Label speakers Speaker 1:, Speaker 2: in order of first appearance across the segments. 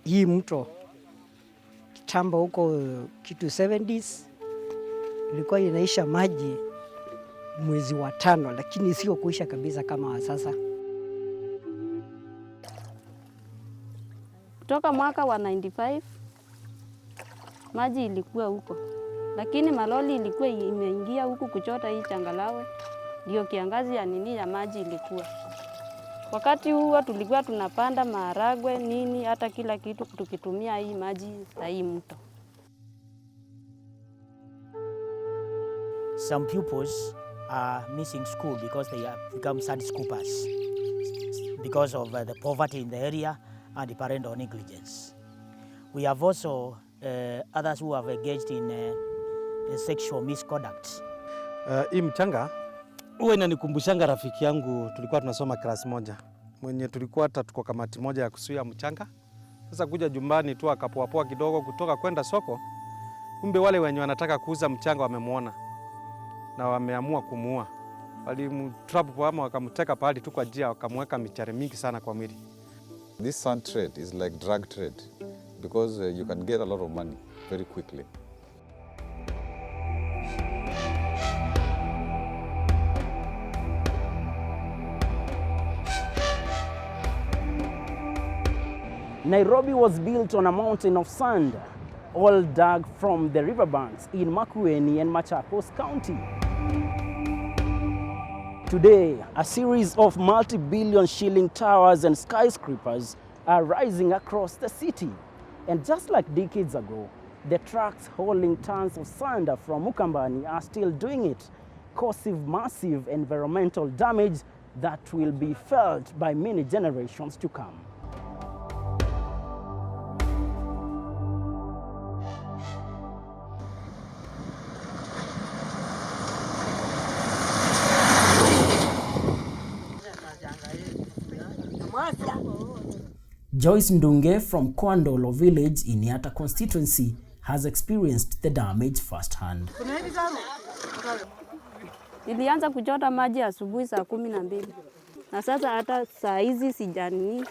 Speaker 1: hii mto kitambo huko kitu 70s ilikuwa inaisha maji mwezi wa 5, lakini sio kuisha kabisa kama wa sasa.
Speaker 2: Kutoka mwaka wa 95 maji ilikuwa huko, lakini maloli ilikuwa imeingia huku kuchota hii changalawe, ndio kiangazi ya nini ya maji ilikuwa. Wakati huo tulikuwa tunapanda maharagwe nini, hata kila kitu tukitumia hii maji ya hii mto.
Speaker 3: Some pupils are missing school because they have become sand scoopers because of the poverty in the area and the parental negligence. We have also others who have engaged in sexual misconduct.
Speaker 4: Hii mchanga huwa inanikumbushanga rafiki yangu, tulikuwa tunasoma klasi moja, mwenye tulikuwa hata tuko kamati moja ya kusuia mchanga. Sasa kuja jumbani tu akapoapoa kidogo kutoka kwenda soko, kumbe wale wenye wanataka kuuza mchanga wamemuona na wameamua kumuua. Walimtrap ama wakamteka pahali tu kwa njia, wakamweka michare mingi sana kwa mwili.
Speaker 5: This sand trade is like drug trade because you can get a lot of money very quickly.
Speaker 6: Nairobi was built on a mountain of sand, all dug from the riverbanks in Makueni and Machakos County. Today, a series of multi-billion shilling towers and skyscrapers are rising across the city. And just like decades ago, the trucks hauling tons of sand from Ukambani are still doing it, causing massive environmental damage that will be felt by many generations to come. Joyce Ndunge from Kwandolo village in Yata constituency has experienced the damage firsthand.
Speaker 2: Nilianza kuchota maji asubuhi saa 12. Na sasa hata saa hizi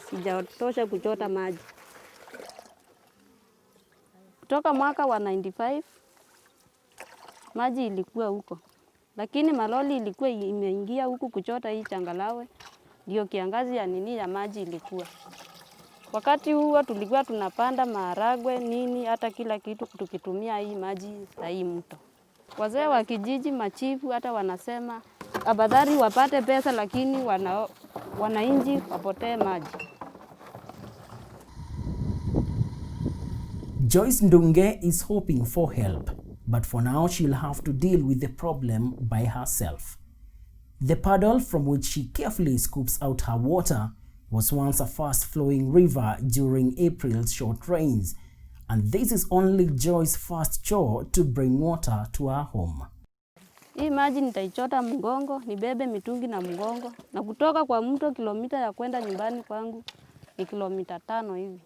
Speaker 2: sijatosha kuchota maji. Kutoka mwaka wa 95 maji ilikuwa huko. Lakini maloli ilikuwa imeingia huku kuchota hii changalawe, ndio kiangazi ya nini ya maji ilikuwa. Wakati huo tulikuwa tunapanda maharagwe nini, hata kila kitu tukitumia hii maji ya hii mto. Wazee wa kijiji, machifu hata wanasema abadhari wapate pesa, lakini wananchi wapotee maji.
Speaker 6: Joyce Ndunge is hoping for help, but for now she'll have to deal with the problem by herself. The puddle from which she carefully scoops out her water was once a fast-flowing river during April's short rains, and this is only Joyce's first chore to bring water to her home.
Speaker 2: Hii maji nitaichota mgongo, nibebe mitungi na mgongo, na kutoka kwa mto kilomita ya kwenda nyumbani kwangu ni kilomita 5 hivi.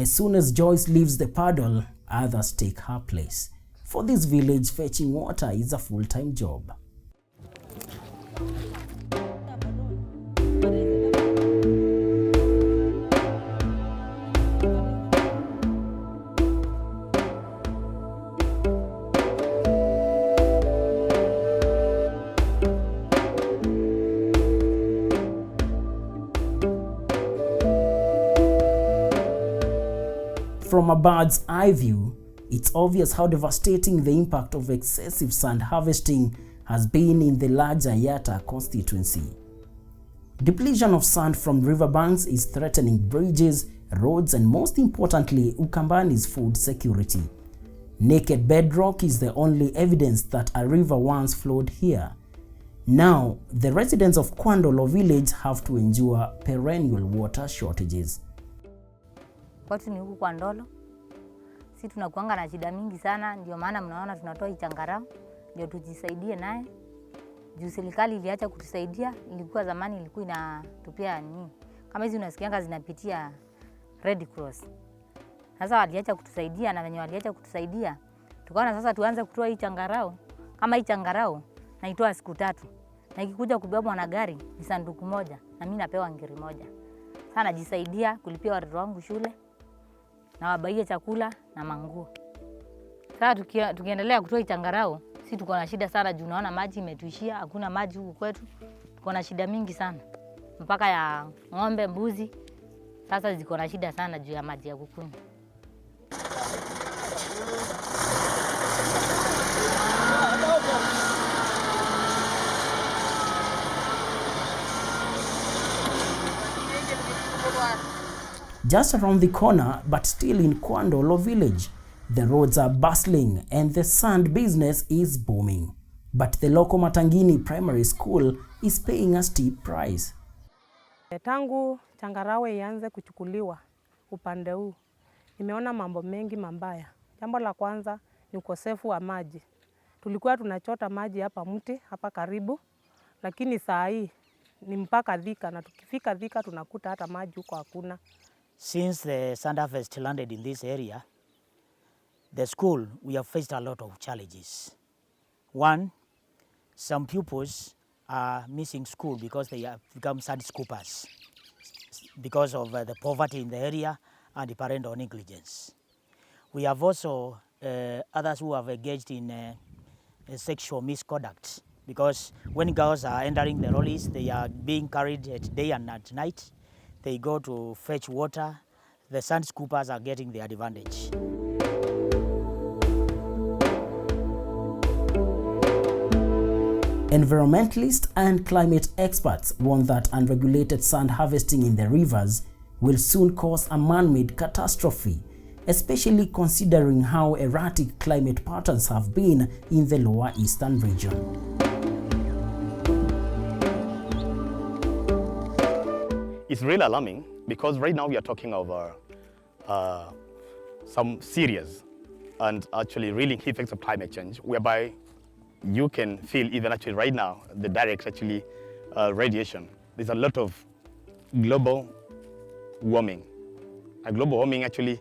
Speaker 6: As soon as Joyce leaves the puddle, others take her place. For this village, fetching water is a full-time job. From a bird's eye view, it's obvious how devastating the impact of excessive sand harvesting has been in the larger Yata constituency. Depletion of sand from riverbanks is threatening bridges, roads, and most importantly, Ukambani's food security. Naked bedrock is the only evidence that a river once flowed here. Now, the residents of Kwandolo village have to endure perennial water shortages.
Speaker 7: Watu ni huku Kwandolo. Sisi tunakuanga na shida mingi sana, ndio maana mnaona tunatoa ichangarao ndio tujisaidie naye. Juu serikali iliacha kutusaidia, ilikuwa zamani ilikuwa inatupia nini? Kama hizi unasikianga zinapitia Red Cross. Sasa waliacha kutusaidia, na wenye waliacha kutusaidia, tukaona sasa tuanze kutoa hii changarao. Kama hii changarao naitoa siku 3. na ikikuja kubebwa na gari ni sanduku moja na mimi napewa ngiri moja. Sasa najisaidia kulipia watoto wangu shule na wabaie chakula na manguo. Sasa tukiendelea kutoa changarao, sisi tuko na shida sana juu naona maji imetuishia, hakuna maji huku kwetu. Tuko na shida mingi sana. Mpaka ya ng'ombe, mbuzi sasa ziko na shida sana juu ya maji ya kukunywa.
Speaker 6: Just around the corner, but still in Kwandolo village, the roads are bustling and the sand business is booming. But the local Matangini primary school is paying a steep price.
Speaker 8: Tangu changarawe ianze kuchukuliwa upande huu, nimeona mambo mengi mabaya. Jambo la kwanza ni ukosefu wa maji. Tulikuwa tunachota maji hapa mti hapa karibu, lakini saa hii ni mpaka Thika, na tukifika Thika tunakuta hata maji huko hakuna.
Speaker 3: Since the sand harvest landed in this area, the school, we have faced a lot of challenges. One, some pupils are missing school because they have become sand scoopers because of the poverty in the area and the parental negligence. We have also others who have engaged in sexual misconduct, because when girls are entering the lorries, they are being carried at day and at night. They go to fetch water. The sand scoopers are getting the advantage.
Speaker 6: Environmentalists and climate experts warn that unregulated sand harvesting in the rivers will soon cause a man-made catastrophe, especially considering how erratic climate patterns have been in the lower eastern region.
Speaker 9: It's really alarming because right now we are talking of some serious and actually really effects of climate change, whereby you can feel even actually right now the direct radiation. There's a lot of global warming. And global warming actually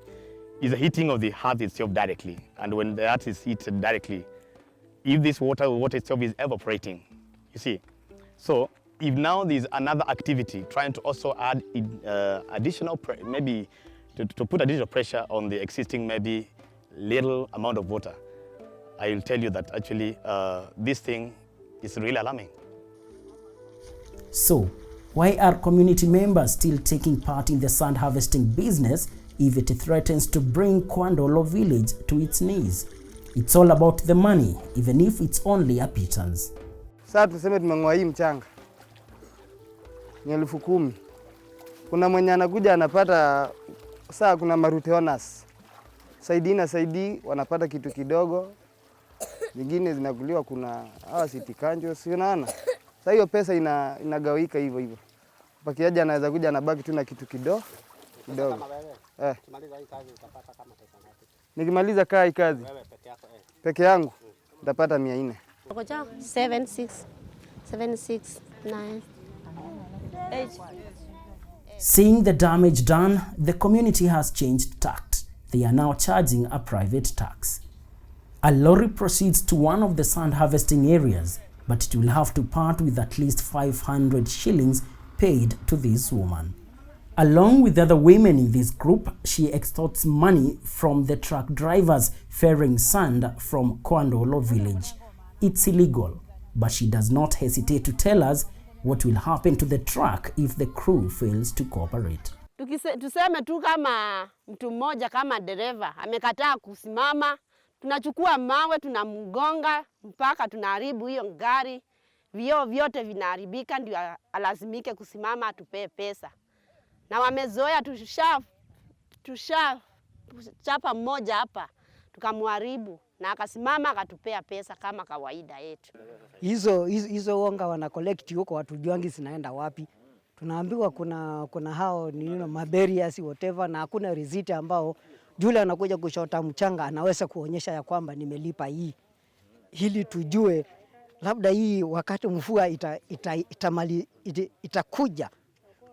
Speaker 9: is a heating of the earth itself directly. And when the earth is heated directly, if this water itself is evaporating, you see. So if now there's another activity trying to also add additional, maybe to put additional pressure on the existing maybe little amount of water, I will tell you that actually this thing is really alarming.
Speaker 6: So, why are community members still taking part in the sand harvesting business if it threatens to bring Kwandolo village to its knees? It's all about the money, even if it's only a pittance.
Speaker 10: Sasa tuseme tumeng'oa hii mchanga ni 10,000. Kuna mwenye anakuja anapata, saa kuna maruteonas saidi wanapata kitu kidogo, nyingine zinakuliwa, kuna hawa sitikanjo, si unaona. Sasa hiyo pesa inagawika hivyo hivyo. Pakiaje anaweza kuja anabaki tu na kitu kidogo.
Speaker 11: Ukimaliza hii kazi utapata kama pesa ngapi?
Speaker 10: Nikimaliza hii kazi
Speaker 11: Wewe peke yako
Speaker 10: peke yangu nitapata 400.
Speaker 12: Ngoja 7 6 9 8.
Speaker 6: Seeing the damage done, the community has changed tact. They are now charging a private tax. A lorry proceeds to one of the sand harvesting areas, but it will have to part with at least 500 shillings paid to this woman. Along with the other women in this group, she extorts money from the truck drivers ferrying sand from Kwandolo village. It's illegal, but she does not hesitate to tell us what will happen to the truck if the crew fails to cooperate.
Speaker 13: Tuseme tu kama mtu mmoja kama dereva amekataa kusimama, tunachukua mawe tunamgonga mpaka tunaharibu hiyo gari, vioo vyote vinaharibika, ndio alazimike kusimama atupee pesa. Na wamezoea chapa mmoja hapa tukamharibu na akasimama akatupea pesa kama kawaida yetu.
Speaker 1: Hizo wonga wana collect huko, watujuangi zinaenda wapi. Tunaambiwa kuna hao maberias whatever, na hakuna receipt ambao yule anakuja kushota mchanga anaweza kuonyesha ya kwamba nimelipa hii, ili tujue labda hii wakati mvua itakuja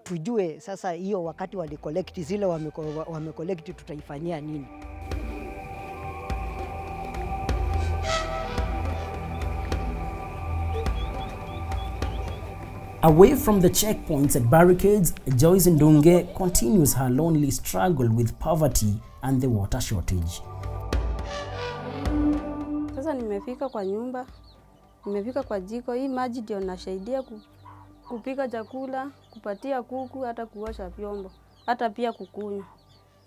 Speaker 1: tujue sasa hiyo wakati wali collect zile wame collect tutaifanyia nini.
Speaker 6: Away from the checkpoints and barricades, Joyce Ndunge continues her lonely struggle with poverty and the water shortage.
Speaker 2: Sasa nimefika kwa nyumba, nimefika kwa jiko, hii maji ndio nasaidia kupika chakula, kupatia kuku, hata kuosha vyombo, hata pia kukunywa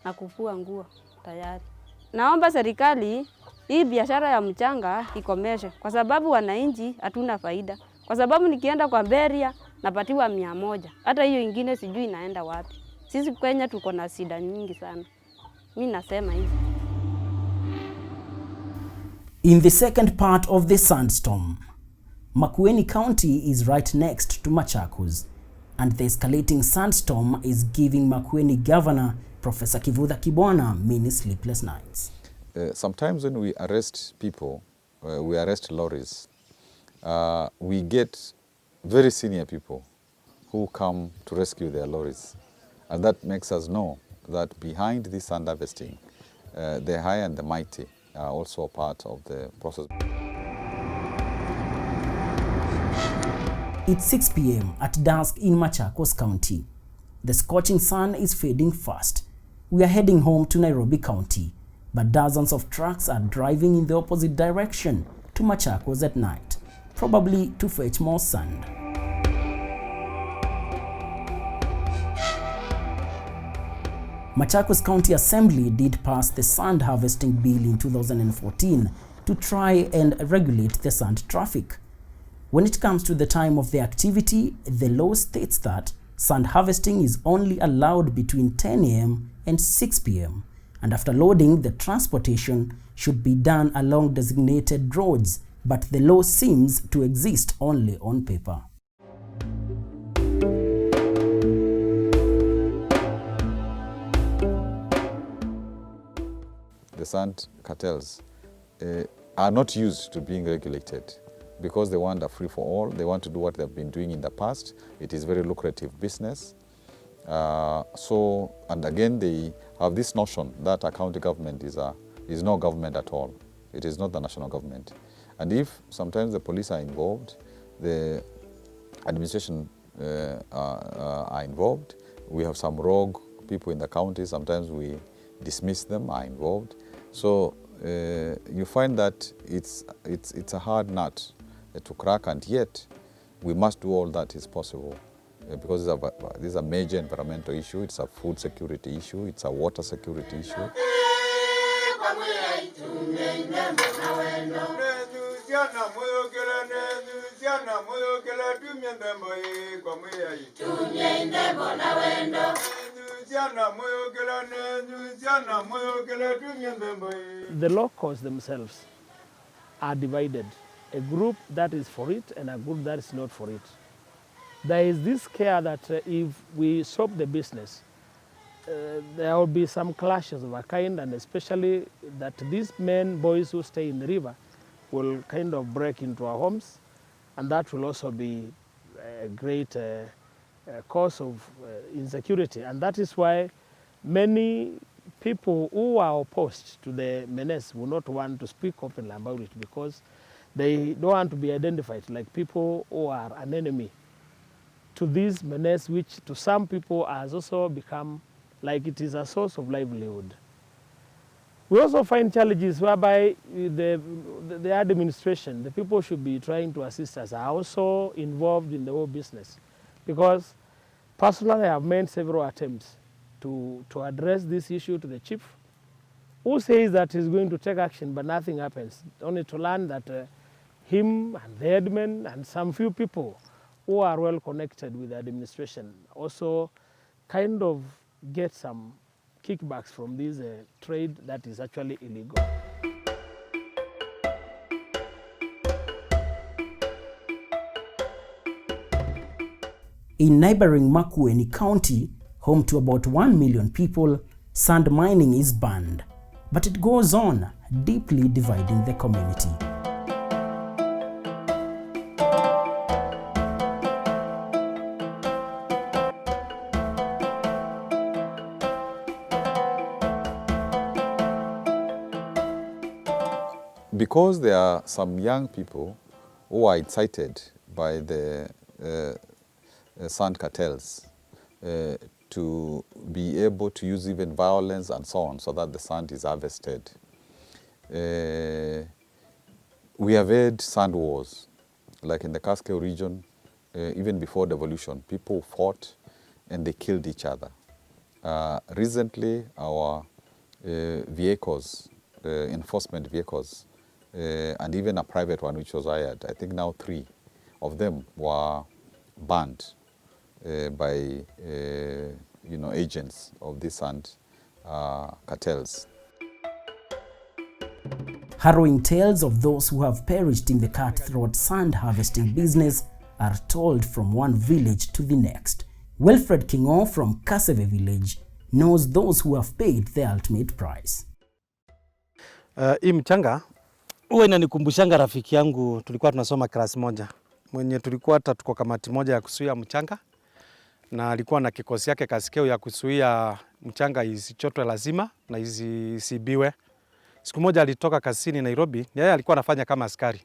Speaker 2: na kufua nguo tayari. Naomba serikali hii biashara ya mchanga ikomeshe kwa sababu wananchi hatuna faida. Kwa sababu nikienda kwa beria napatiwa 100. Hata hiyo ingine sijui inaenda wapi. Sisi Kenya tuko na shida nyingi sana. Mimi nasema hivi.
Speaker 6: In the second part of the Sandstorm, Makueni County is right next to Machakos, and the escalating sandstorm is giving Makueni Governor Professor Kivutha Kibwana many sleepless nights.
Speaker 5: Sometimes when we arrest people, we arrest lorries, we get very senior people who come to rescue their lorries. And that makes us know that behind this sand harvesting, the high and the mighty are also part of the process.
Speaker 6: It's 6 p.m. at dusk in Machakos County. The scorching sun is fading fast. We are heading home to Nairobi County, but dozens of trucks are driving in the opposite direction to Machakos at night, probably to fetch more sand. Machakos County Assembly did pass the sand harvesting bill in 2014 to try and regulate the sand traffic. When it comes to the time of the activity, the law states that sand harvesting is only allowed between 10 a.m. and 6 p.m. and after loading, the transportation should be done along designated roads, but the law seems to exist only on paper.
Speaker 5: The sand cartels are not used to being regulated because they want a free-for-all. They want to do what they've been doing in the past. It is very lucrative business. And again, they have this notion that a county government is no government at all. It is not the national government. And if sometimes the police are involved, the administration are involved, we have some rogue people in the county, sometimes we dismiss them, are involved. So you find that it's a hard nut to crack, and yet we must do all that is possible because this is a major environmental issue, it's a food security issue, it's a water security issue.
Speaker 14: The locals themselves are divided. A group that is for it and a group that is not for it. There is this care that if we stop the business, there will be some clashes of a kind, and especially that these boys who stay in the river will kind of break into our homes, and that will also be a great cause of insecurity. And that is why many people who are opposed to the menace will not want to speak openly about it because they don't want to be identified like people who are an enemy to this menace, which to some people has also become like it is a source of livelihood. We also find challenges whereby the administration, the people should be trying to assist us, are also involved in the whole business. Because personally I have made several attempts to address this issue to the chief, who says that he's going to take action, but nothing happens, only to learn that him and the headmen and some few people who are well connected with the administration also kind of get some kickbacks from this trade that is actually illegal.
Speaker 6: In neighboring Makueni County, home to about 1 million people, sand mining is banned, but it goes on, deeply dividing the community.
Speaker 5: Because there are some young people who are excited by the sand cartels to be able to use even violence and so on so that the sand is harvested. We have had sand wars, like in the Cascade region, even before devolution, people fought and they killed each other. Recently, our vehicles, enforcement vehicles, and even a private one which was hired, I think now 3 of them were banned by agents of these sand cartels.
Speaker 6: Harrowing tales of those who have perished in the cutthroat sand harvesting business are told from one village to the next. Wilfred Kingo from Kaseve village knows those who have paid the ultimate price.
Speaker 4: Hii mchanga huwa inanikumbushanga rafiki yangu, tulikuwa tunasoma class moja, mwenye tulikuwa hata tuko kamati moja ya kusuia mchanga, na alikuwa na kikosi yake kasikeo ya kusuia mchanga isichotwe lazima na isibiwe. Siku moja alitoka kasini Nairobi, yeye alikuwa anafanya kama askari.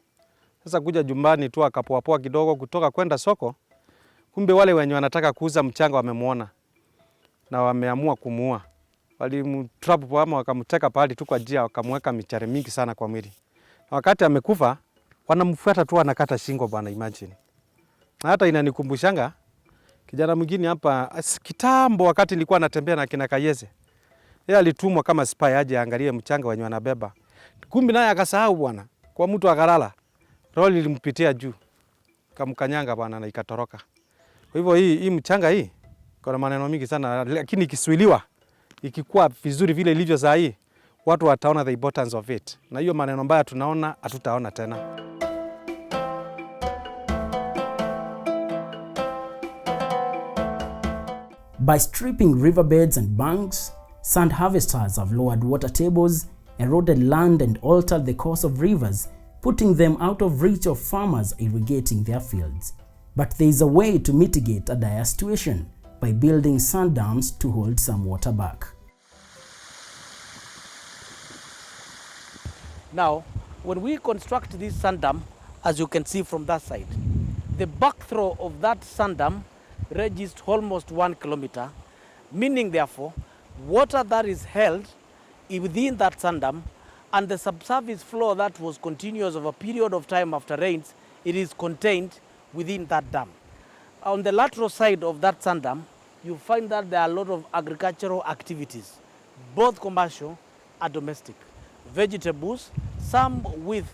Speaker 4: Sasa kuja jumbani tu akapoapoa kidogo kutoka kwenda soko, kumbe wale wenye wanataka kuuza mchanga wamemuona na wameamua kumuua. Walimtrap ama wakamteka pahali tu kwa njia, wakamweka michare mingi sana kwa mwili. Wakati amekufa, wanamfuata tu anakata shingo bwana, imagine. Na hata inanikumbushanga kijana mwingine hapa kitambo, wakati nilikuwa natembea na kina Kayeze. Yeye alitumwa kama spy aje angalie mchanga wenye wanabeba. Kumbe naye akasahau bwana. Kwa mtu akalala. Roli ilimpitia juu. Kamkanyanga bwana na ikatoroka. Kwa hivyo hii mchanga hii kuna maneno mingi sana, lakini ikisuiliwa, ikikuwa vizuri vile ilivyo saa hii, watu wataona the importance of it. Na hiyo maneno mbaya tunaona hatutaona tena.
Speaker 6: By stripping riverbeds and banks, sand harvesters have lowered water tables, eroded land and altered the course of rivers, putting them out of reach of farmers irrigating their fields. But there is a way to mitigate a dire situation by building sand dams to hold some water back.
Speaker 15: Now, when we construct this sand dam, as you can see from that side, the back throw of that sand dam ranges almost 1 kilometer, meaning therefore, water that is held within that sand dam and the subsurface flow that was continuous over a period of time after rains, it is contained within that dam. On the lateral side of that sand dam, you find that there are a lot of agricultural activities, both commercial and domestic. Vegetables, some with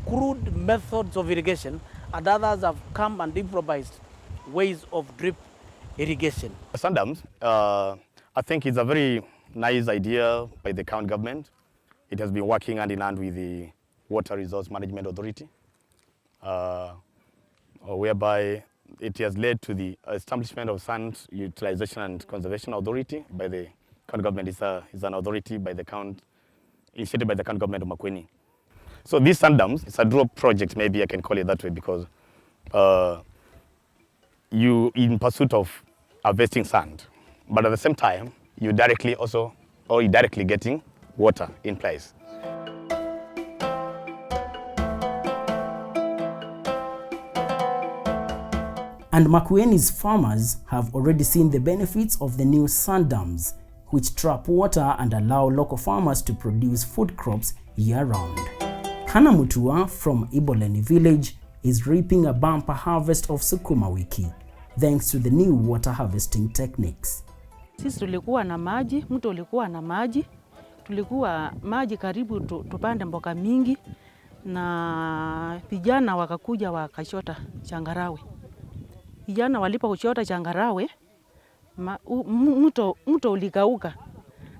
Speaker 15: crude methods of irrigation, and others have come and improvised ways of drip irrigation.
Speaker 9: Sand dams, I think it's a very nice idea by the county government. It has been working hand in hand with the Water Resource Management Authority, whereby it has led to the establishment of Sand Utilization and Conservation Authority by the county government. It's an authority by the county, initiated by the county government of Makueni. So these sand dams, it's a drop project, maybe I can call it that way, because you in pursuit of harvesting sand, but at the same time, you directly getting water in place.
Speaker 6: And Makueni's farmers have already seen the benefits of the new sand dams, which trap water and allow local farmers to produce food crops year-round. Hannah Mutua from Iboleni village is reaping a bumper harvest of sukuma wiki, thanks to the new water harvesting techniques.
Speaker 16: Sisi tulikuwa na maji, mto ulikuwa na maji, tulikuwa maji karibu tupande mboga mingi, na vijana wakakuja wakashota changarawe. Vijana walipo kuchota changarawe, mto ulikauka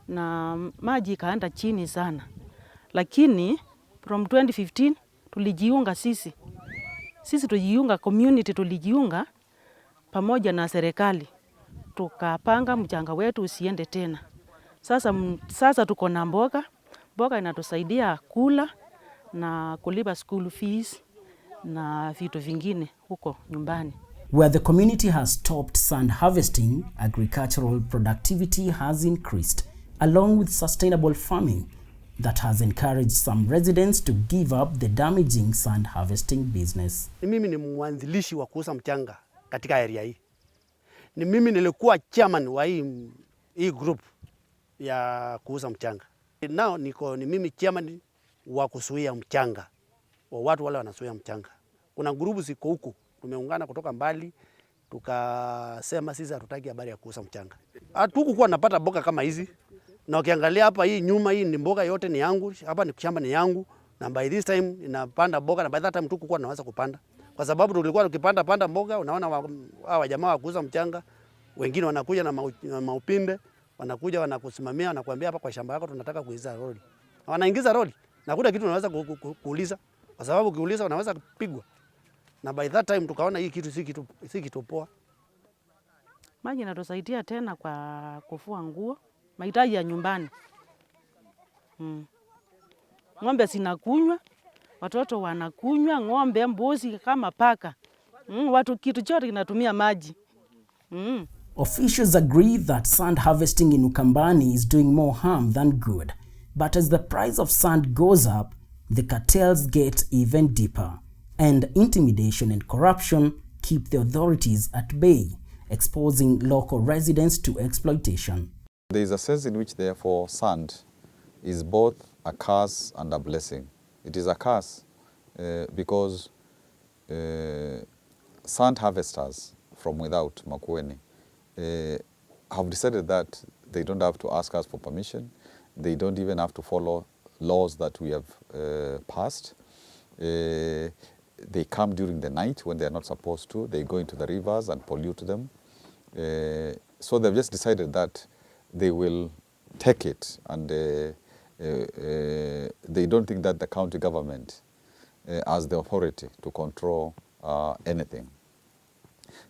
Speaker 16: na maji ikaenda chini sana. Lakini from 2015 tulijiunga sisi tulijiunga, community tulijiunga pamoja na serikali. Tukapanga mchanga wetu usiende tena. Sasa tuko na mboga inatusaidia kula na kulipa school fees na vitu vingine huko nyumbani.
Speaker 6: Where the community has stopped sand harvesting, agricultural productivity has increased, along with sustainable farming that has encouraged some residents to give up the damaging sand harvesting business.
Speaker 11: Mimi ni mwanzilishi wa kuuza mchanga katika area hii.
Speaker 17: Ni mimi nilikuwa chairman wa hii group ya kuuza mchanga. Now ni mimi chairman wa kuzuia mchanga, wa watu wale wanasuia mchanga. Kuna grupu ziko huku tumeungana kutoka mbali, tukasema sisi hatutaki habari ya kuuza mchanga. Hatukuwa napata mboga kama hizi. Na ukiangalia hapa hii nyuma hii ni mboga yote ni yangu, hapa ni shamba ni yangu, na by this time inapanda mboga, na by that time tukuwa tunaweza kupanda. Kwa sababu tulikuwa tukipanda mboga, unaona hawa jamaa wa kuuza mchanga, wengine wanakuja na maupinde, wanakuja wanakusimamia, wanakuambia hapa kwa shamba yako tunataka kuingiza roli. Wanaingiza roli. Na kuna kitu unaweza kuuliza, kwa sababu ukiuliza unaweza kupigwa. Na by that time tukaona hii kitu si kitu poa.
Speaker 16: Maji inatusaidia tena kwa kufua nguo, mahitaji ya nyumbani. Ng'ombe zinakunywa, watoto wanakunywa, ng'ombe, mbuzi kama paka. Watu kitu chote kinatumia maji.
Speaker 6: Officials agree that sand harvesting in Ukambani is doing more harm than good. But as the price of sand goes up, the cartels get even deeper. And intimidation and corruption keep the authorities at bay, exposing local residents to exploitation.
Speaker 5: There is a sense in which, therefore, sand is both a curse and a blessing. It is a curse because sand harvesters from without Makueni have decided that they don't have to ask us for permission. They don't even have to follow laws that we have passed. They come during the night when they are not supposed to. They go into the rivers and pollute them. So they've just decided that they will take it, and they don't think that the county government has the authority to control anything.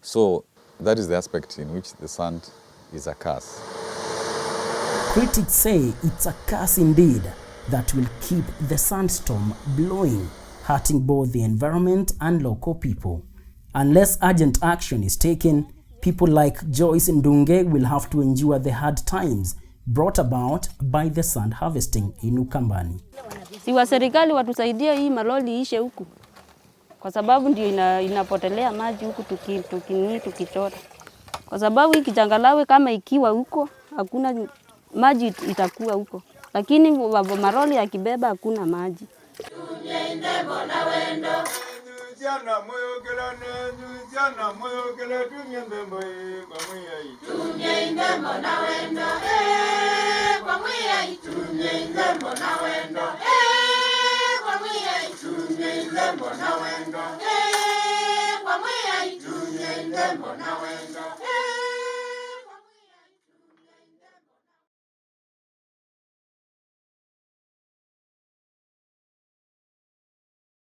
Speaker 5: So that is the aspect in which the sand is a curse.
Speaker 6: Critics say it's a curse indeed that will keep the sandstorm blowing, hurting both the environment and local people. Unless urgent action is taken, people like Joyce Ndunge will have to endure the hard times brought about by the sand harvesting in Ukambani.
Speaker 2: Si wa serikali watusaidie hii maloli ishe huku, kwa sababu ndio inapotelea maji huku tukichota. Kwa sababu hii kichangalawe kama ikiwa huko hakuna maji itakuwa huko, lakini maloli yakibeba hakuna maji.
Speaker 18: Kwa